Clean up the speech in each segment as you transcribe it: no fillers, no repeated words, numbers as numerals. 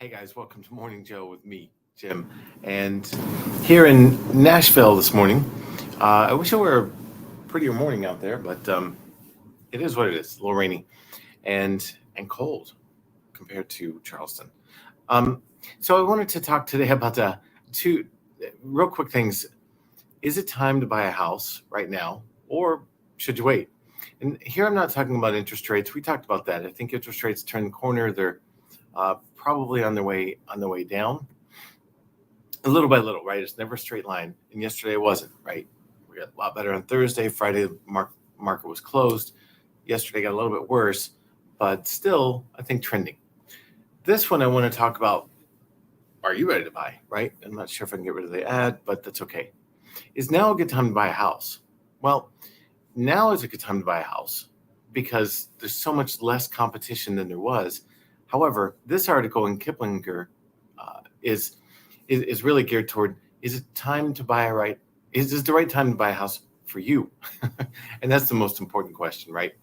Hey guys, welcome to Morning Joe with me, Jim. And here in Nashville this morning, I wish it were a prettier morning out there, but it is what it is. A little rainy and cold compared to Charleston. Um, so I wanted to talk today about two real quick things. Is it time to buy a house right now, or should you wait? And here I'm not talking about interest rates. We talked about that. I think interest rates turn the corner. They're probably on the way down, a little by little, right? It's never a straight line. And yesterday it wasn't, right? We got a lot better on Thursday. Friday, the market was closed. Yesterday got a little bit worse, but still, I think trending. This one I want to talk about. Are you ready to buy? Right? I'm not sure if I can get rid of the ad, but that's okay. Is now a good time to buy a house? Well, now is a good time to buy a house because there's so much less competition than there was. However, this article in Kiplinger is is really geared toward, is it time to buy a right? Is this the right time to buy a house for you? And that's the most important question, right?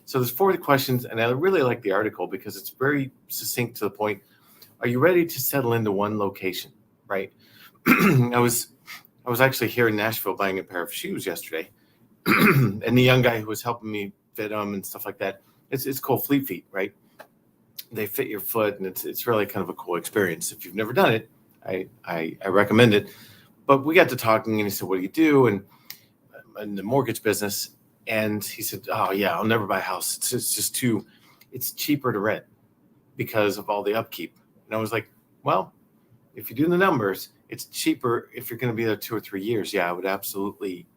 So there's four questions, and I really like the article because it's very succinct to the point. Are you ready to settle into one location? Right? I was I was actually here in Nashville buying a pair of shoes yesterday, and the young guy who was helping me fit them and stuff like that. It's called Fleet Feet, right? They fit your foot, and it's really kind of a cool experience. If you've never done it, I recommend it. But we got to talking, and he said, "What do you do?" And in the mortgage business, and he said, "Oh yeah, I'll never buy a house. It's just too, it's cheaper to rent because of all the upkeep." And I was like, "Well, if you do the numbers, it's cheaper if you're going to be there 2 or 3 years. Yeah, I would absolutely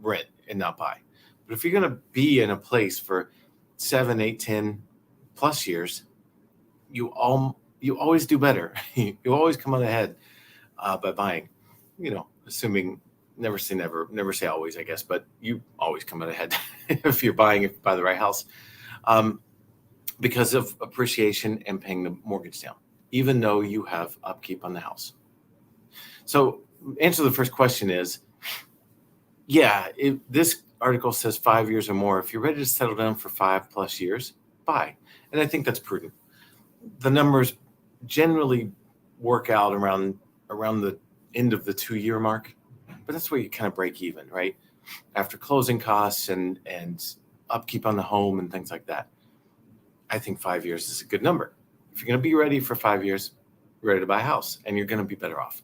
rent and not buy. But if you're going to be in a place for 7, 8, 10+ years, you always do better. You always come out ahead by buying. Assuming never say always, I guess, but you always come out ahead if you're buying, if you buy the right house, um, because of appreciation and paying the mortgage down, even though you have upkeep on the house. So, answer the first question is, yeah, this article says 5 years or more. If you're ready to settle down for 5+ years, buy. And I think that's prudent. The numbers generally work out around the end of the 2 year mark, but that's where you kind of break even, right? After closing costs and upkeep on the home and things like that. I think 5 years is a good number. If you're going to be ready for 5 years, you're ready to buy a house, and you're going to be better off.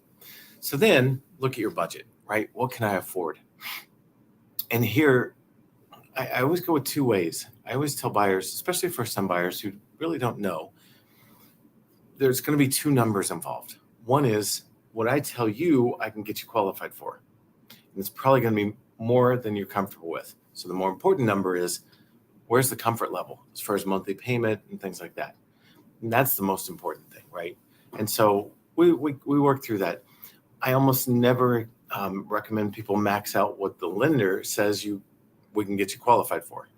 So then look at your budget, right? What can I afford? And here, I always go with two ways. I always tell buyers, especially first time buyers who really don't know, there's going to be two numbers involved. One is what I tell you I can get you qualified for. And it's probably going to be more than you're comfortable with. So the more important number is, where's the comfort level as far as monthly payment and things like that. And that's the most important thing, right? And so we work through that. I almost never recommend people max out what the lender says we can get you qualified for,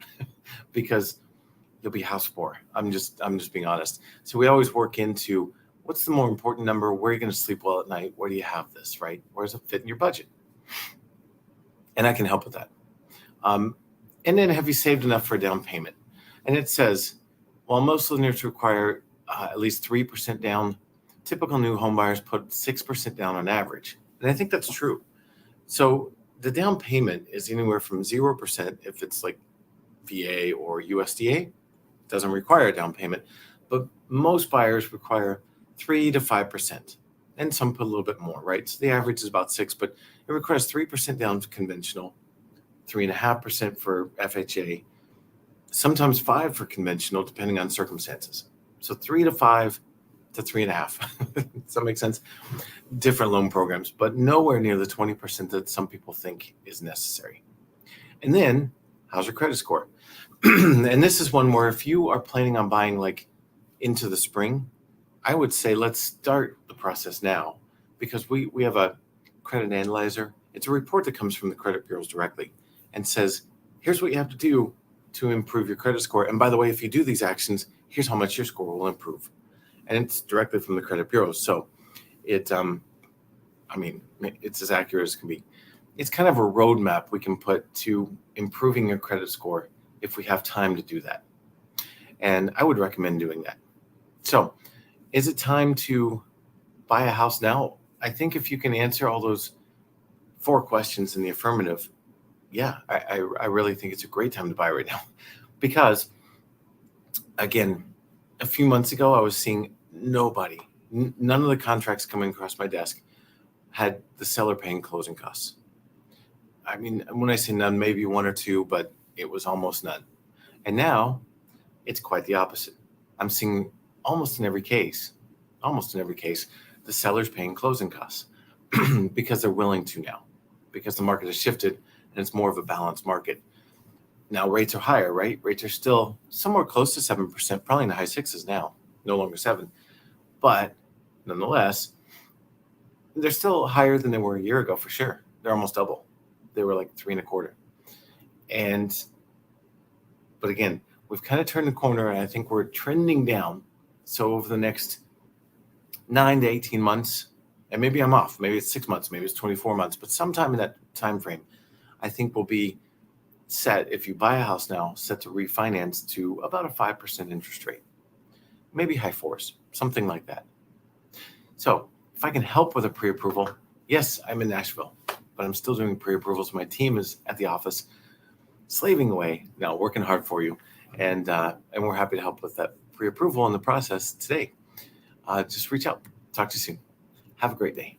because you'll be house poor. I'm just being honest. So we always work into, what's the more important number? Where are you going to sleep well at night? Where do you have this, right? Where does it fit in your budget? And I can help with that. And then, have you saved enough for a down payment? And it says, while most lenders require at least 3% down, typical new home buyers put 6% down on average. And I think that's true. So the down payment is anywhere from 0% if it's like VA or USDA. It doesn't require a down payment, but most buyers require 3 to 5%. And some put a little bit more, right? So the average is about 6, but it requires 3% down for conventional, 3.5% for FHA, sometimes 5 for conventional, depending on circumstances. So 3 to 5 to 3.5. Does that make sense? Different loan programs, but nowhere near the 20% that some people think is necessary. And then, how's your credit score? And this is one where, if you are planning on buying like into the spring, I would say let's start the process now, because we have a credit analyzer. It's a report that comes from the credit bureaus directly and says, here's what you have to do to improve your credit score. And by the way, if you do these actions, here's how much your score will improve. And it's directly from the credit bureaus. So it's as accurate as can be. It's kind of a roadmap we can put to improving your credit score if we have time to do that. And I would recommend doing that. So Is it time to buy a house now? I think if you can answer all those 4 questions in the affirmative, yeah, I really think it's a great time to buy right now. Because, again, a few months ago, I was seeing nobody, none of the contracts coming across my desk had the seller paying closing costs. I mean, when I say none, maybe 1 or 2, but it was almost none. And now it's quite the opposite. I'm seeing almost in every case, the seller's paying closing costs because they're willing to now, because the market has shifted and it's more of a balanced market. Now rates are higher, right? Rates are still somewhere close to 7%, probably in the high 6s now, no longer 7. But nonetheless, they're still higher than they were a year ago for sure. They're almost double. They were like 3.25. But again, we've kind of turned the corner, and I think we're trending down. So over the next 9 to 18 months, and maybe I'm off, maybe it's 6 months, maybe it's 24 months, but sometime in that time frame, I think we'll be set, if you buy a house now, set to refinance to about a 5% interest rate, maybe high 4s, something like that. So if I can help with a pre-approval, yes, I'm in Nashville, but I'm still doing pre-approvals. My team is at the office, slaving away now, working hard for you, and we're happy to help with that pre-approval in the process today. Just reach out. Talk to you soon. Have a great day.